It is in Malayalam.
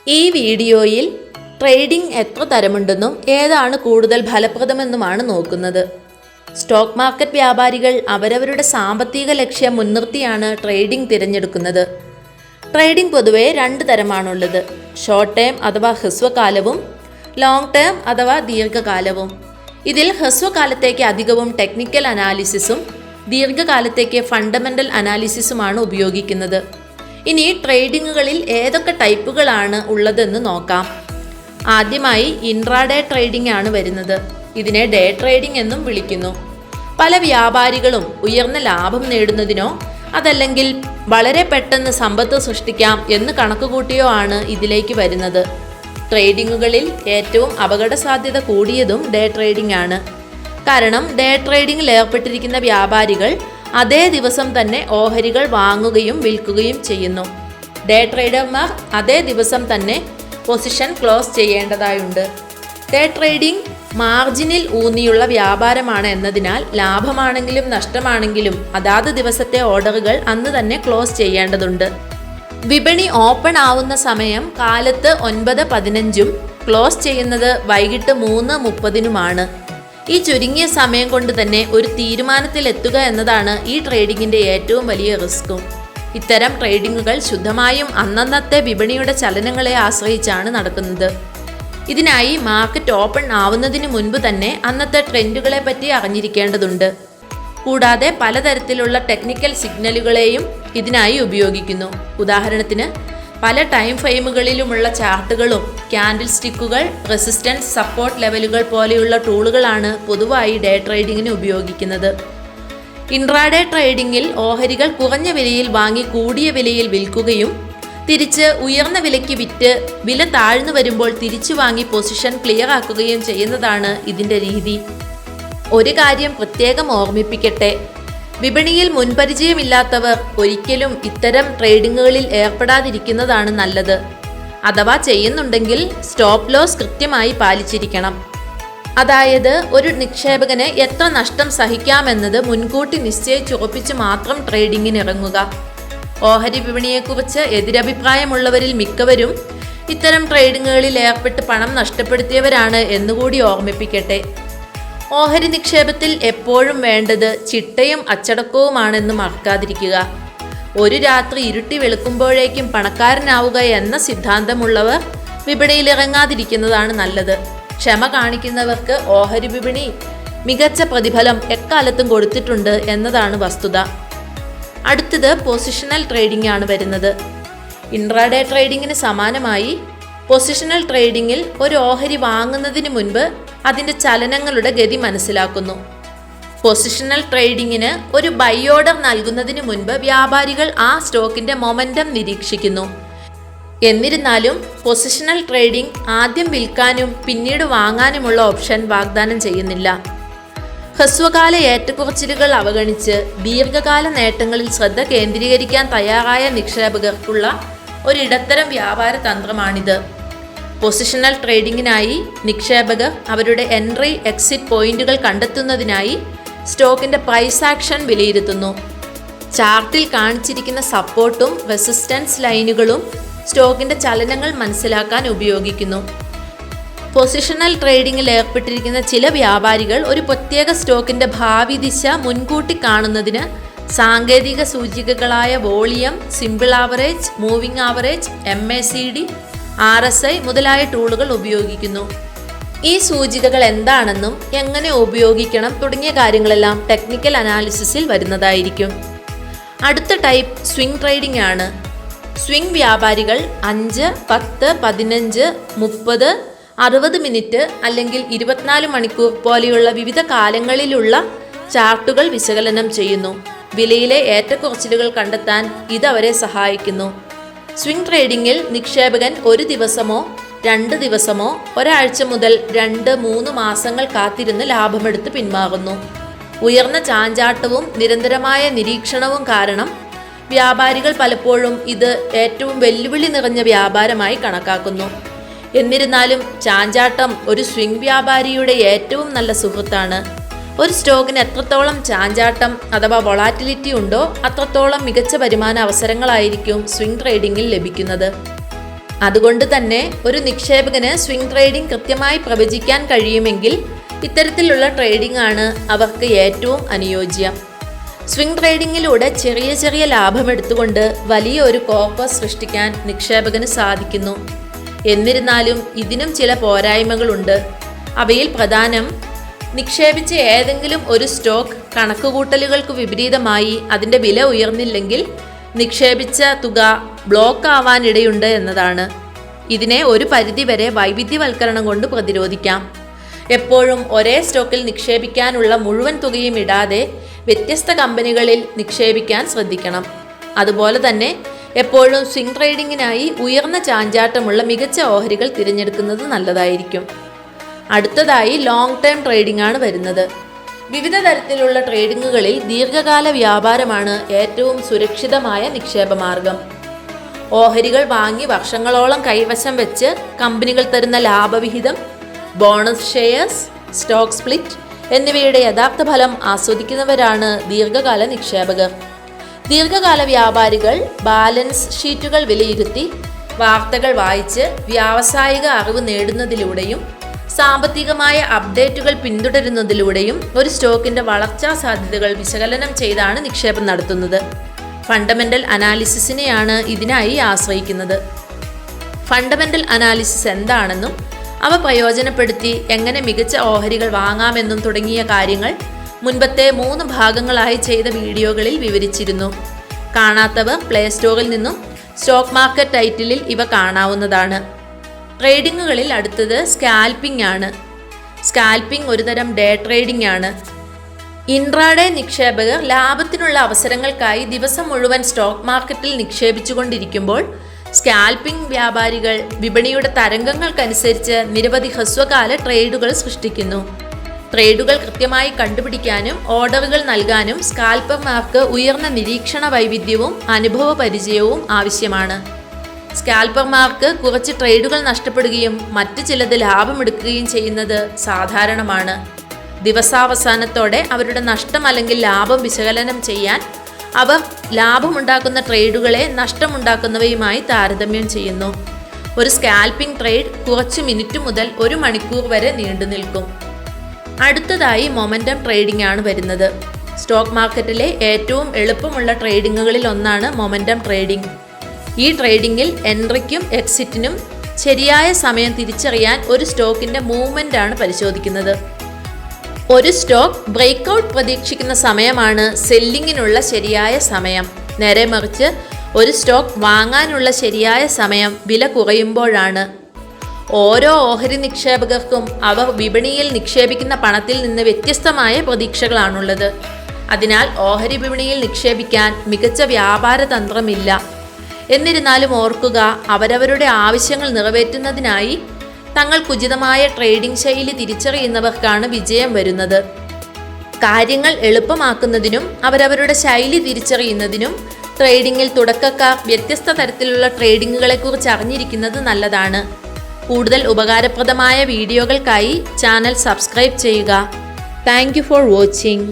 ഈ വീഡിയോയിൽ ട്രേഡിംഗ് എത്ര തരമുണ്ടെന്നും ഏതാണ് കൂടുതൽ ഫലപ്രദമെന്നുമാണ് നോക്കുന്നത്. സ്റ്റോക്ക് മാർക്കറ്റ് വ്യാപാരികൾ അവരവരുടെ സാമ്പത്തിക ലക്ഷ്യം മുൻനിർത്തിയാണ് ട്രേഡിംഗ് തിരഞ്ഞെടുക്കുന്നത്. ട്രേഡിംഗ് പൊതുവെ രണ്ട് തരമാണുള്ളത്: ഷോർട്ട് ടേം അഥവാ ഹ്രസ്വകാലവും ലോങ് ടേം അഥവാ ദീർഘകാലവും. ഇതിൽ ഹ്രസ്വകാലത്തേക്ക് അധികവും ടെക്നിക്കൽ അനാലിസിസും ദീർഘകാലത്തേക്ക് ഫണ്ടമെൻ്റൽ അനാലിസിസുമാണ് ഉപയോഗിക്കുന്നത്. ഇനി ട്രേഡിങ്ങുകളിൽ ഏതൊക്കെ ടൈപ്പുകളാണ് ഉള്ളതെന്ന് നോക്കാം. ആദ്യമായി ഇൻട്രാഡേ ട്രേഡിംഗ് ആണ് വരുന്നത്. ഇതിനെ ഡേ ട്രേഡിംഗ് എന്നും വിളിക്കുന്നു. പല വ്യാപാരികളും ഉയർന്ന ലാഭം നേടുന്നതിനോ അതല്ലെങ്കിൽ വളരെ പെട്ടെന്ന് സമ്പത്ത് സൃഷ്ടിക്കാം എന്ന് കണക്കുകൂട്ടിയോ ആണ് ഇതിലേക്ക് വരുന്നത്. ട്രേഡിങ്ങുകളിൽ ഏറ്റവും അപകട സാധ്യത കൂടിയതും ഡേ ട്രേഡിംഗ് ആണ്. കാരണം ഡേ ട്രേഡിങ്ങിൽ ഏർപ്പെട്ടിരിക്കുന്ന വ്യാപാരികൾ അതേ ദിവസം തന്നെ ഓഹരികൾ വാങ്ങുകയും വിൽക്കുകയും ചെയ്യുന്നു. ഡേ ട്രേഡർമാർ അതേ ദിവസം തന്നെ പൊസിഷൻ ക്ലോസ് ചെയ്യേണ്ടതായുണ്ട്. ഡേ ട്രേഡിംഗ് മാർജിനിൽ ഊന്നിയുള്ള വ്യാപാരമാണ് എന്നതിനാൽ ലാഭമാണെങ്കിലും നഷ്ടമാണെങ്കിലും അതാത് ദിവസത്തെ ഓർഡറുകൾ അന്ന് തന്നെ ക്ലോസ് ചെയ്യേണ്ടതുണ്ട്. വിപണി ഓപ്പൺ ആവുന്ന സമയം കാലത്ത് 9:15 ക്ലോസ് ചെയ്യുന്നത് വൈകിട്ട് 3:30 ഈ ചുരുങ്ങിയ സമയം കൊണ്ട് തന്നെ ഒരു തീരുമാനത്തിലെത്തുക എന്നതാണ് ഈ ട്രേഡിങ്ങിൻ്റെ ഏറ്റവും വലിയ റിസ്ക്കും. ഇത്തരം ട്രേഡിങ്ങുകൾ ശുദ്ധമായും അന്നന്നത്തെ വിപണിയുടെ ചലനങ്ങളെ ആശ്രയിച്ചാണ് നടക്കുന്നത്. ഇതിനായി മാർക്കറ്റ് ഓപ്പൺ ആവുന്നതിന് മുൻപ് തന്നെ അന്നത്തെ ട്രെൻഡുകളെ പറ്റി അറിഞ്ഞിരിക്കേണ്ടതുണ്ട്. കൂടാതെ പലതരത്തിലുള്ള ടെക്നിക്കൽ സിഗ്നലുകളെയും ഇതിനായി ഉപയോഗിക്കുന്നു. ഉദാഹരണത്തിന് പല ടൈം ഫ്രെയിമുകളിലുമുള്ള ചാർട്ടുകളും ക്യാൻഡിൽ സ്റ്റിക്കുകൾ, റെസിസ്റ്റൻസ്, സപ്പോർട്ട് ലെവലുകൾ പോലെയുള്ള ടൂളുകളാണ് പൊതുവായി ഡേ ട്രേഡിങ്ങിന് ഉപയോഗിക്കുന്നത്. ഇൻട്രാഡേ ട്രേഡിങ്ങിൽ ഓഹരികൾ കുറഞ്ഞ വിലയിൽ വാങ്ങി കൂടിയ വിലയിൽ വിൽക്കുകയും തിരിച്ച് ഉയർന്ന വിലയ്ക്ക് വിറ്റ് വില താഴ്ന്നു വരുമ്പോൾ തിരിച്ചു വാങ്ങി പൊസിഷൻ ക്ലിയർ ആക്കുകയും ചെയ്യുന്നതാണ് ഇതിൻ്റെ രീതി. ഒരു കാര്യം പ്രത്യേകം ഓർമ്മിപ്പിക്കട്ടെ: വിപണിയിൽ മുൻപരിചയമില്ലാത്തവർ ഒരിക്കലും ഇത്തരം ട്രേഡിങ്ങുകളിൽ ഏർപ്പെടാതിരിക്കുന്നതാണ് നല്ലത്. അഥവാ ചെയ്യുന്നുണ്ടെങ്കിൽ സ്റ്റോപ്പ് ലോസ് കൃത്യമായി പാലിച്ചിരിക്കണം. അതായത് ഒരു നിക്ഷേപകന് എത്ര നഷ്ടം സഹിക്കാമെന്നത് മുൻകൂട്ടി നിശ്ചയിച്ചുറപ്പിച്ച് മാത്രം ട്രേഡിങ്ങിന് ഇറങ്ങുക. ഓഹരി വിപണിയെക്കുറിച്ച് എതിരഭിപ്രായമുള്ളവരിൽ മിക്കവരും ഇത്തരം ട്രേഡിങ്ങുകളിൽ ഏർപ്പെട്ട് പണം നഷ്ടപ്പെടുത്തിയവരാണ് എന്നുകൂടി ഓർമ്മിപ്പിക്കട്ടെ. ഓഹരി നിക്ഷേപത്തിൽ എപ്പോഴും വേണ്ടത് ചിട്ടയും അച്ചടക്കവുമാണെന്ന് മറക്കാതിരിക്കുക. ഒരു രാത്രി ഇരുട്ടി വെളുക്കുമ്പോഴേക്കും പണക്കാരനാവുക എന്ന സിദ്ധാന്തമുള്ളവർ വിപണിയിൽ ഇറങ്ങാതിരിക്കുന്നതാണ് നല്ലത്. ക്ഷമ കാണിക്കുന്നവർക്ക് ഓഹരി വിപണി മികച്ച പ്രതിഫലം എക്കാലത്തും കൊടുത്തിട്ടുണ്ട് എന്നതാണ് വസ്തുത. അടുത്തത് പൊസിഷണൽ ട്രേഡിംഗ് ആണ് വരുന്നത്. ഇൻട്രാഡേ ട്രേഡിങ്ങിന് സമാനമായി പൊസിഷണൽ ട്രേഡിങ്ങിൽ ഒരു ഓഹരി വാങ്ങുന്നതിന് മുൻപ് അതിൻ്റെ ചലനങ്ങളുടെ ഗതി മനസ്സിലാക്കുന്നു. പൊസിഷണൽ ട്രേഡിങ്ങിന് ഒരു ബൈ ഓർഡർ നൽകുന്നതിന് മുൻപ് വ്യാപാരികൾ ആ സ്റ്റോക്കിൻ്റെ മൊമെൻറ്റം നിരീക്ഷിക്കുന്നു. എന്നിരുന്നാലും പൊസിഷണൽ ട്രേഡിംഗ് ആദ്യം വിൽക്കാനും പിന്നീട് വാങ്ങാനുമുള്ള ഓപ്ഷൻ വാഗ്ദാനം ചെയ്യുന്നില്ല. ഹ്രസ്വകാല ഏറ്റക്കുറച്ചിലുകൾ അവഗണിച്ച് ദീർഘകാല നേട്ടങ്ങളിൽ ശ്രദ്ധ കേന്ദ്രീകരിക്കാൻ തയ്യാറായ നിക്ഷേപകർക്കുള്ള ഒരിടത്തരം വ്യാപാര തന്ത്രമാണിത്. പൊസിഷണൽ ട്രേഡിങ്ങിനായി നിക്ഷേപകർ അവരുടെ എൻട്രി എക്സിറ്റ് പോയിന്റുകൾ കണ്ടെത്തുന്നതിനായി സ്റ്റോക്കിൻ്റെ പ്രൈസ് ആക്ഷൻ വിലയിരുത്തുന്നു. ചാർട്ടിൽ കാണിച്ചിരിക്കുന്ന സപ്പോർട്ടും റെസിസ്റ്റൻസ് ലൈനുകളും സ്റ്റോക്കിൻ്റെ ചലനങ്ങൾ മനസ്സിലാക്കാൻ ഉപയോഗിക്കുന്നു. പൊസിഷണൽ ട്രേഡിങ്ങിൽ ഏർപ്പെട്ടിരിക്കുന്ന ചില വ്യാപാരികൾ ഒരു പ്രത്യേക സ്റ്റോക്കിൻ്റെ ഭാവി ദിശ മുൻകൂട്ടി കാണുന്നതിന് സാങ്കേതിക സൂചികകളായ volume, simple average, moving average, MACD, RSI മുതലായ ടൂളുകൾ ഉപയോഗിക്കുന്നു. ഈ സൂചികകൾ എന്താണെന്നും എങ്ങനെ ഉപയോഗിക്കണം തുടങ്ങിയ കാര്യങ്ങളെല്ലാം ടെക്നിക്കൽ അനാലിസിസിൽ വരുന്നതായിരിക്കും. അടുത്ത ടൈപ്പ് സ്വിംഗ് ട്രേഡിംഗ് ആണ്. സ്വിംഗ് വ്യാപാരികൾ 5, 10, 15, 30, 60 മിനിറ്റ് അല്ലെങ്കിൽ 24 മണിക്കൂർ പോലെയുള്ള വിവിധ കാലങ്ങളിലുള്ള ചാർട്ടുകൾ വിശകലനം ചെയ്യുന്നു. വിലയിലെ ഏറ്റക്കുറച്ചിലുകൾ കണ്ടെത്താൻ ഇത് അവരെ സഹായിക്കുന്നു. സ്വിംഗ് ട്രേഡിങ്ങിൽ നിക്ഷേപകൻ ഒരു ദിവസമോ 2 ദിവസമോ ഒരാഴ്ച മുതൽ 2-3 മാസങ്ങൾ കാത്തിരുന്ന് ലാഭമെടുത്ത് പിന്മാറുന്നു. ഉയർന്ന ചാഞ്ചാട്ടവും നിരന്തരമായ നിരീക്ഷണവും കാരണം വ്യാപാരികൾ പലപ്പോഴും ഇത് ഏറ്റവും വെല്ലുവിളി നിറഞ്ഞ വ്യാപാരമായി കണക്കാക്കുന്നു. എന്നിരുന്നാലും ചാഞ്ചാട്ടം ഒരു സ്വിംഗ് വ്യാപാരിയുടെ ഏറ്റവും നല്ല സുഹൃത്താണ്. ഒരു സ്റ്റോക്കിന് എത്രത്തോളം ചാഞ്ചാട്ടം അഥവാ വൊളാറ്റിലിറ്റി ഉണ്ടോ അത്രത്തോളം മികച്ച വരുമാന അവസരങ്ങളായിരിക്കും സ്വിംഗ് ട്രേഡിങ്ങിൽ ലഭിക്കുന്നത്. അതുകൊണ്ട് തന്നെ ഒരു നിക്ഷേപകന് സ്വിംഗ് ട്രേഡിംഗ് കൃത്യമായി പ്രവചിക്കാൻ കഴിയുമെങ്കിൽ ഇത്തരത്തിലുള്ള ട്രേഡിംഗ് ആണ് അവർക്ക് ഏറ്റവും അനുയോജ്യം. സ്വിംഗ് ട്രേഡിങ്ങിലൂടെ ചെറിയ ചെറിയ ലാഭമെടുത്തുകൊണ്ട് വലിയ ഒരു കോർപ്പസ് സൃഷ്ടിക്കാൻ നിക്ഷേപകന് സാധിക്കുന്നു. എന്നിരുന്നാലും ഇതിനും ചില പോരായ്മകളുണ്ട്. അവയിൽ പ്രധാനം, നിക്ഷേപിച്ച ഏതെങ്കിലും ഒരു സ്റ്റോക്ക് കണക്കുകൂട്ടലുകൾക്ക് വിപരീതമായി അതിൻ്റെ വില ഉയർന്നില്ലെങ്കിൽ നിക്ഷേപിച്ച തുക ബ്ലോക്ക് ആവാനിടയുണ്ട് എന്നതാണ്. ഇതിനെ ഒരു പരിധിവരെ വൈവിധ്യവൽക്കരണം കൊണ്ട് പ്രതിരോധിക്കാം. എപ്പോഴും ഒരേ സ്റ്റോക്കിൽ നിക്ഷേപിക്കാനുള്ള മുഴുവൻ തുകയും ഇടാതെ വ്യത്യസ്ത കമ്പനികളിൽ നിക്ഷേപിക്കാൻ ശ്രദ്ധിക്കണം. അതുപോലെ തന്നെ എപ്പോഴും സ്വിംഗ് ട്രേഡിങ്ങിനായി ഉയർന്ന ചാഞ്ചാട്ടമുള്ള മികച്ച ഓഹരികൾ തിരഞ്ഞെടുക്കുന്നത് നല്ലതായിരിക്കും. അടുത്തതായി ലോങ് ടേം ട്രേഡിംഗ് ആണ് വരുന്നത്. വിവിധ തരത്തിലുള്ള ട്രേഡിങ്ങുകളിൽ ദീർഘകാല വ്യാപാരമാണ് ഏറ്റവും സുരക്ഷിതമായ നിക്ഷേപ മാർഗം. ഓഹരികൾ വാങ്ങി വർഷങ്ങളോളം കൈവശം വെച്ച് കമ്പനികൾ തരുന്ന ലാഭവിഹിതം, ബോണസ് ഷെയർസ്, സ്റ്റോക്ക് സ്പ്ലിറ്റ് എന്നിവയുടെ യഥാർത്ഥ ഫലം ആസ്വദിക്കുന്നവരാണ് ദീർഘകാല നിക്ഷേപകർ. ദീർഘകാല വ്യാപാരികൾ ബാലൻസ് ഷീറ്റുകൾ വിലയിരുത്തി, വാർത്തകൾ വായിച്ച് വ്യാവസായിക അറിവ് നേടുന്നതിലൂടെയും സാമ്പത്തികമായ അപ്ഡേറ്റുകൾ പിന്തുടരുന്നതിലൂടെയും ഒരു സ്റ്റോക്കിൻ്റെ വളർച്ചാ സാധ്യതകൾ വിശകലനം ചെയ്താണ് നിക്ഷേപം നടത്തുന്നത്. ഫണ്ടമെൻ്റൽ അനാലിസിസിനെയാണ് ഇതിനായി ആശ്രയിക്കുന്നത്. ഫണ്ടമെൻ്റൽ അനാലിസിസ് എന്താണെന്നും അവ പ്രയോജനപ്പെടുത്തി എങ്ങനെ മികച്ച ഓഹരികൾ വാങ്ങാമെന്നും തുടങ്ങിയ കാര്യങ്ങൾ മുൻപത്തെ 3 ഭാഗങ്ങളായി ചെയ്ത വീഡിയോകളിൽ വിവരിച്ചിരുന്നു. കാണാത്തവർ പ്ലേ സ്റ്റോറിൽ നിന്നും സ്റ്റോക്ക് മാർക്കറ്റ് ടൈറ്റിലിൽ ഇവ കാണാവുന്നതാണ്. ട്രേഡിങ്ങുകളിൽ അടുത്തത് സ്കാൽപ്പിംഗ് ആണ്. സ്കാൽപ്പിംഗ് ഒരുതരം ഡേ ട്രേഡിംഗ് ആണ്. ഇൻട്രാഡേ നിക്ഷേപകർ ലാഭത്തിനുള്ള അവസരങ്ങൾക്കായി ദിവസം മുഴുവൻ സ്റ്റോക്ക് മാർക്കറ്റിൽ നിക്ഷേപിച്ചുകൊണ്ടിരിക്കുമ്പോൾ സ്കാൽപ്പിംഗ് വ്യാപാരികൾ വിപണിയുടെ തരംഗങ്ങൾക്കനുസരിച്ച് നിരവധി ഹ്രസ്വകാല ട്രേഡുകൾ സൃഷ്ടിക്കുന്നു. ട്രേഡുകൾ കൃത്യമായി കണ്ടുപിടിക്കാനും ഓർഡറുകൾ നൽകാനും സ്കാൽപ്പർമാർക്ക് ഉയർന്ന നിരീക്ഷണ വൈവിധ്യവും അനുഭവ പരിചയവും ആവശ്യമാണ്. സ്കാൽപ്പർമാർക്ക് കുറച്ച് ട്രേഡുകൾ നഷ്ടപ്പെടുകയും മറ്റ് ചിലത് ലാഭമെടുക്കുകയും ചെയ്യുന്നത് സാധാരണമാണ്. ദിവസാവസാനത്തോടെ അവരുടെ നഷ്ടം അല്ലെങ്കിൽ ലാഭം വിശകലനം ചെയ്യാൻ അവർ ലാഭമുണ്ടാക്കുന്ന ട്രേഡുകളെ നഷ്ടമുണ്ടാക്കുന്നവയുമായി താരതമ്യം ചെയ്യുന്നു. ഒരു സ്കാൽപ്പിംഗ് ട്രേഡ് കുറച്ച് മിനിറ്റ് മുതൽ 1 മണിക്കൂർ വരെ നീണ്ടു നിൽക്കും. അടുത്തതായി മൊമെൻറ്റം ട്രേഡിംഗ് ആണ് വരുന്നത്. സ്റ്റോക്ക് മാർക്കറ്റിലെ ഏറ്റവും എളുപ്പമുള്ള ട്രേഡിങ്ങുകളിൽ ഒന്നാണ് മൊമെൻറ്റം ട്രേഡിംഗ്. ഈ ട്രേഡിങ്ങിൽ എൻട്രിക്കും എക്സിറ്റിനും ശരിയായ സമയം തിരിച്ചറിയാൻ ഒരു സ്റ്റോക്കിൻ്റെ മൂവ്മെൻ്റ് ആണ് പരിശോധിക്കുന്നത്. ഒരു സ്റ്റോക്ക് ബ്രേക്ക്ഔട്ട് പ്രതീക്ഷിക്കുന്ന സമയമാണ് സെല്ലിങ്ങിനുള്ള ശരിയായ സമയം. നേരെ മറിച്ച് ഒരു സ്റ്റോക്ക് വാങ്ങാനുള്ള ശരിയായ സമയം വില കുറയുമ്പോഴാണ്. ഓരോ ഓഹരി നിക്ഷേപകർക്കും അവർ വിപണിയിൽ നിക്ഷേപിക്കുന്ന പണത്തിൽ നിന്ന് വ്യത്യസ്തമായ പ്രതീക്ഷകളാണുള്ളത്. അതിനാൽ ഓഹരി വിപണിയിൽ നിക്ഷേപിക്കാൻ മികച്ച വ്യാപാര തന്ത്രമില്ല. എന്നിരുന്നാലും ഓർക്കുക, അവരവരുടെ ആവശ്യങ്ങൾ നിറവേറ്റുന്നതിനായി തങ്ങൾക്കുചിതമായ ട്രേഡിംഗ് ശൈലി തിരിച്ചറിയുന്നവർക്കാണ് വിജയം വരുന്നത്. കാര്യങ്ങൾ എളുപ്പമാക്കുന്നതിനും അവരവരുടെ ശൈലി തിരിച്ചറിയുന്നതിനും ട്രേഡിങ്ങിൽ തുടക്കക്കാർ വ്യത്യസ്ത തരത്തിലുള്ള ട്രേഡിങ്ങുകളെക്കുറിച്ച് അറിഞ്ഞിരിക്കുന്നത് നല്ലതാണ്. കൂടുതൽ ഉപകാരപ്രദമായ വീഡിയോകൾക്കായി ചാനൽ സബ്സ്ക്രൈബ് ചെയ്യുക. Thank you for watching.